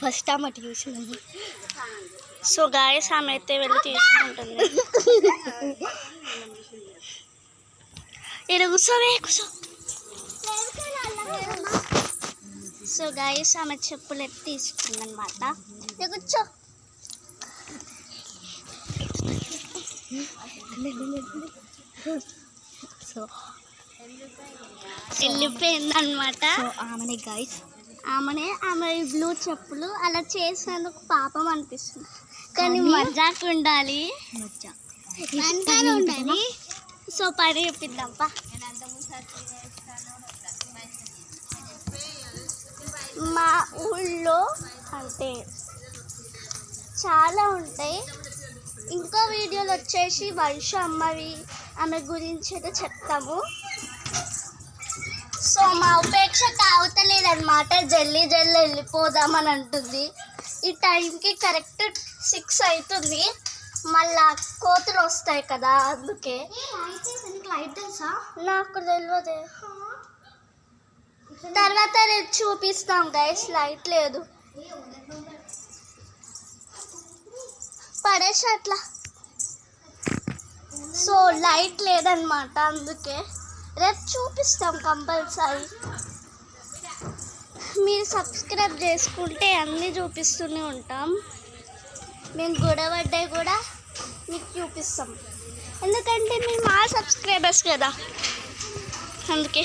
First ఆమె tuition. So guys ఆమె అయితే వెళ్ళి తీసుకుంటుంది. ఇక్కడ కూర్చోవే కూర్చో. సో గాయస్ ఆమె చెప్పులు ఎత్తి తీసుకుంది అనమాట. కూర్చో. సో వెళ్ళిపోయిందనమాట. ఆమెనే గాయస్ ఆమె బ్లూ చెప్పులు అలా చేసినందుకు పాపం అనిపిస్తుంది, కానీ మజాక్ ఉండాలి. సో పని చెప్పిద్దాంపా. మా ఊళ్ళో అంటే చాలా ఉంటాయి. ఇంకో వీడియోలు వచ్చేసి వర్ష అమ్మవి ఆమె గురించి అయితే చెప్తాము. సో మా ఉపేక్ష కావతలేదన్నమాట, జల్లి వెళ్ళిపోదామని అంటుంది. ఈ టైంకి కరెక్ట్ 6 అవుతుంది. మళ్ళా కోతులు వస్తాయి కదా, అందుకే. లైట్ తెలుసా? నాకు తెలియదు. తర్వాత రేపు చూపిస్తాం గైస్. లైట్ లేదు, పడేసి అట్లా. సో లైట్ లేదనమాట, అందుకే రేపు చూపిస్తాం కంపల్సరీ. మీరు సబ్స్క్రైబ్ చేసుకుంటే అన్నీ చూపిస్తూనే ఉంటాం. మేము గొడవడ్డే కూడా మీకు చూపిస్తాం, ఎందుకంటే మేము మా సబ్స్క్రైబర్స్ కదా. అందుకే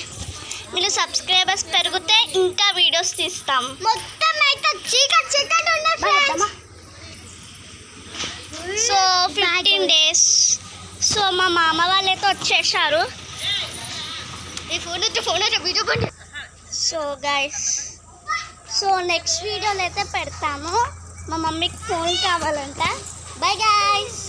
మీరు సబ్స్క్రైబర్స్ పెరిగితే ఇంకా వీడియోస్ తీస్తాం. మొత్తం అయితే సో 15 days. సో మా మామ వాళ్ళైతే వచ్చేసారు. సో గైస్, సో నెక్స్ట్ వీడియోలో అయితే పెడతాము. మా మమ్మీకి ఫోన్ కావాలంట. Bye guys.